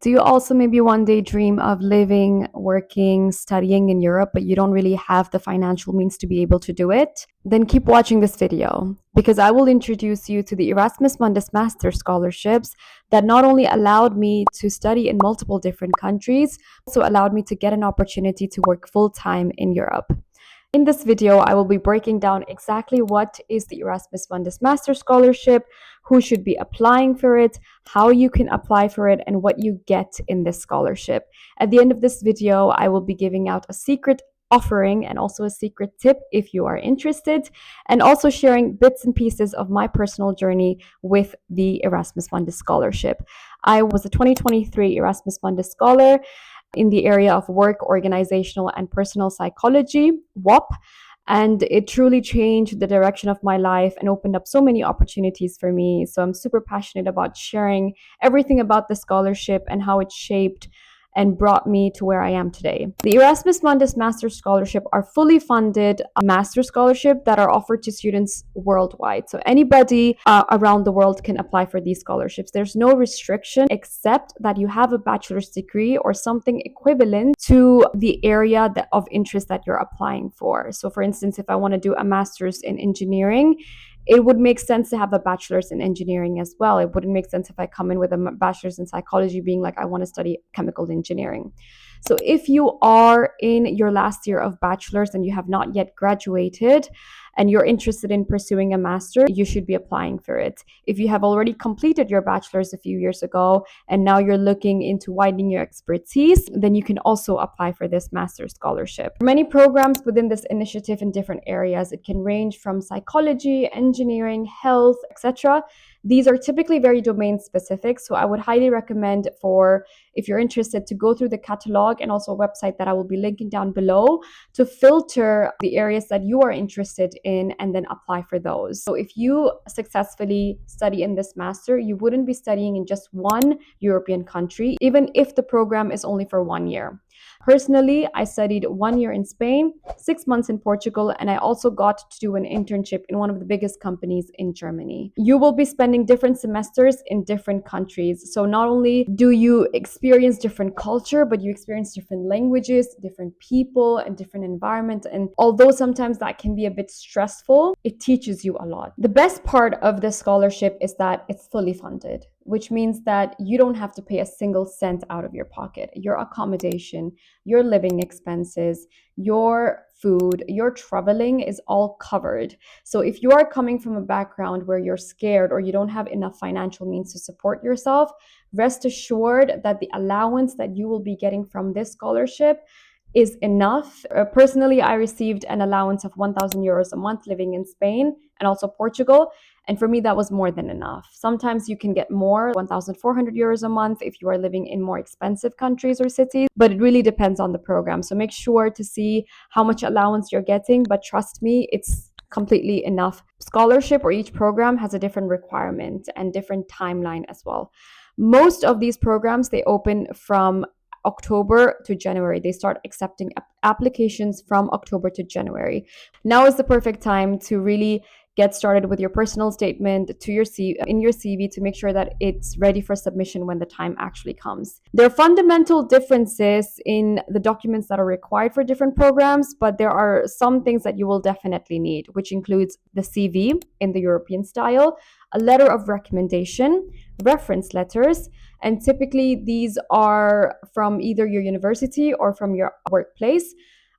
Do you also maybe one day dream of living, working, studying in Europe, but you don't really have the financial means to be able to do it? Then keep watching this video because I will introduce you to the Erasmus Mundus Master Scholarships that not only allowed me to study in multiple different countries, also allowed me to get an opportunity to work full-time in Europe. In this video, I will be breaking down exactly what is the Erasmus Mundus Master Scholarship, who should be applying for it, how you can apply for it, and what you get in this scholarship. At the end of this video, I will be giving out a secret offering and also a secret tip if you are interested, and also sharing bits and pieces of my personal journey with the Erasmus Mundus Scholarship. I was a 2023 Erasmus Mundus Scholar in the area of work, organizational, and personal psychology, WOP. And it truly changed the direction of my life and opened up so many opportunities for me. So I'm super passionate about sharing everything about the scholarship and how it shaped and brought me to where I am today. The Erasmus Mundus Master Scholarship are fully funded master scholarship that are offered to students worldwide. So anybody around the world can apply for these scholarships. There's no restriction except that you have a bachelor's degree or something equivalent to the area of interest that you're applying for. So for instance, if I want to do a master's in engineering, it would make sense to have a bachelor's in engineering as well. It wouldn't make sense if I come in with a bachelor's in psychology being like, I want to study chemical engineering. So if you are in your last year of bachelor's and you have not yet graduated and you're interested in pursuing a master, you should be applying for it. If you have already completed your bachelor's a few years ago and now you're looking into widening your expertise, then you can also apply for this master's scholarship. Many programs within this initiative in different areas. It can range from psychology, engineering, health, etc. These are typically very domain specific, so I would highly recommend for if you're interested to go through the catalog and also a website that I will be linking down below to filter the areas that you are interested in and then apply for those. So if you successfully study in this master, you wouldn't be studying in just one European country, even if the program is only for 1 year. Personally, I studied 1 year in Spain, 6 months in Portugal, and I also got to do an internship in one of the biggest companies in Germany. You will be spending different semesters in different countries. So not only do you experience different culture, but you experience different languages, different people, and different environments. And although sometimes that can be a bit stressful, it teaches you a lot. The best part of this scholarship is that it's fully funded, which means that you don't have to pay a single cent out of your pocket. Your accommodation, your living expenses, your food, your traveling is all covered. So if you are coming from a background where you're scared or you don't have enough financial means to support yourself, rest assured that the allowance that you will be getting from this scholarship is enough. Personally, I received an allowance of 1,000 euros a month living in Spain and also Portugal. And for me, that was more than enough. Sometimes you can get more, 1,400 euros a month if you are living in more expensive countries or cities, but it really depends on the program. So make sure to see how much allowance you're getting, but trust me, it's completely enough. Scholarship or each program has a different requirement and different timeline as well. Most of these programs, they open from October to January. They start accepting applications from October to January. Now is the perfect time to really get started with your personal statement in your CV to make sure that it's ready for submission when the time actually comes. There are fundamental differences in the documents that are required for different programs, but there are some things that you will definitely need, which includes the CV in the European style, a letter of recommendation, reference letters, and typically these are from either your university or from your workplace.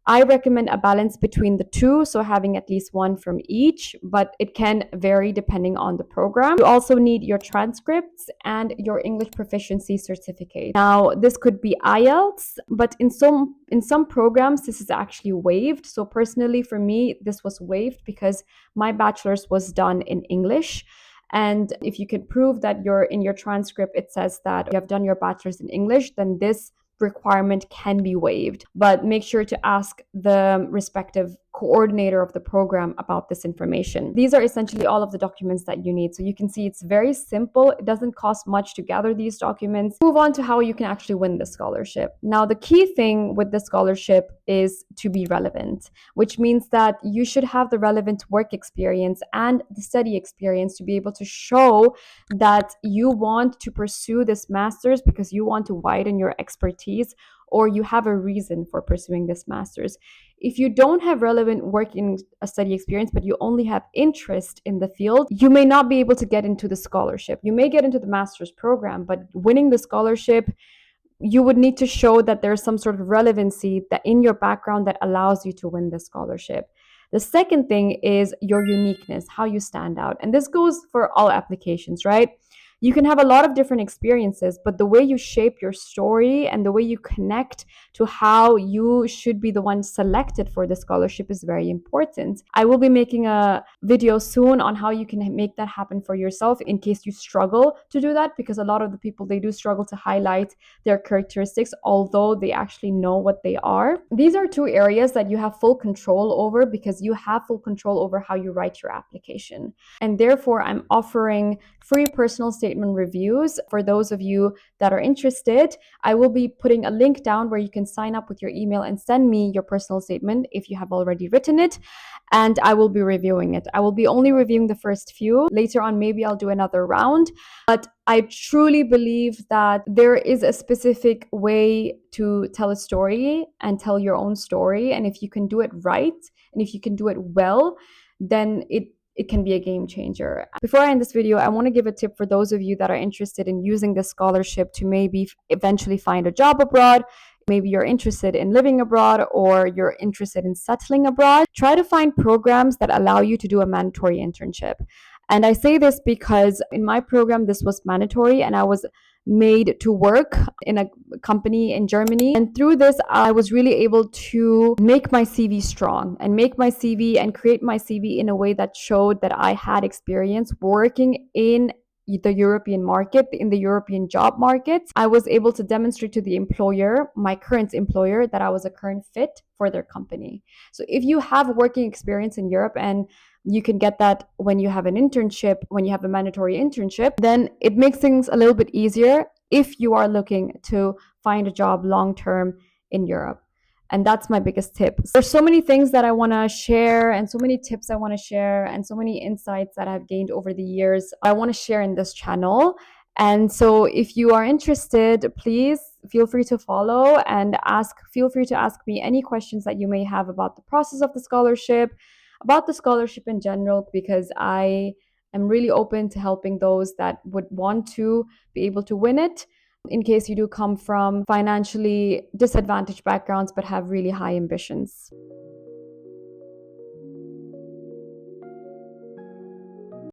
I recommend a balance between the two, so having at least one from each, but it can vary depending on the program. You also need your transcripts and your English proficiency certificate. Now, this could be IELTS, but in some programs, this is actually waived. So personally, for me, this was waived because my bachelor's was done in English. And if you can prove that in your transcript, it says that you have done your bachelor's in English, then this requirement can be waived, but make sure to ask the respective coordinator of the program about this information. These are essentially all of the documents that you need. So you can see it's very simple. It doesn't cost much to gather these documents. Move on to how you can actually win the scholarship. Now, the key thing with the scholarship is to be relevant, which means that you should have the relevant work experience and the study experience to be able to show that you want to pursue this master's because you want to widen your expertise, or you have a reason for pursuing this master's. If you don't have relevant working study experience, but you only have interest in the field, you may not be able to get into the scholarship. You may get into the master's program, but winning the scholarship, you would need to show that there's some sort of relevancy that in your background that allows you to win the scholarship. The second thing is your uniqueness, how you stand out. And this goes for all applications, right? You can have a lot of different experiences, but the way you shape your story and the way you connect to how you should be the one selected for the scholarship is very important. I will be making a video soon on how you can make that happen for yourself in case you struggle to do that, because a lot of the people, they do struggle to highlight their characteristics, although they actually know what they are. These are two areas that you have full control over because you have full control over how you write your application. And therefore, I'm offering free personal statement reviews for those of you that are interested. I will be putting a link down where you can sign up with your email and send me your personal statement if you have already written it, and I will be reviewing it. I will be only reviewing the first few. Later on, maybe I'll do another round, but I truly believe that there is a specific way to tell a story and tell your own story. And if you can do it right, and if you can do it well, then it can be a game changer. Before I end this video, I want to give a tip for those of you that are interested in using this scholarship to maybe eventually find a job abroad. Maybe you're interested in living abroad or you're interested in settling abroad. Try to find programs that allow you to do a mandatory internship. And I say this because in my program, this was mandatory and I was made to work in a company in Germany. And through this, I was really able to make my CV strong and make my CV and create my CV in a way that showed that I had experience working in the European market, in the European job market. I was able to demonstrate to the employer, my current employer, that I was a current fit for their company. So if you have working experience in Europe, and you can get that when you have an internship, when you have a mandatory internship, then it makes things a little bit easier if you are looking to find a job long term in Europe. And that's my biggest tip. There's so many things that I want to share and so many tips I want to share and so many insights that I've gained over the years I want to share in this channel. And so if you are interested, please feel free to follow and feel free to ask me any questions that you may have about the process of the scholarship, about the scholarship in general, because I am really open to helping those that would want to be able to win it, in case you do come from financially disadvantaged backgrounds but have really high ambitions.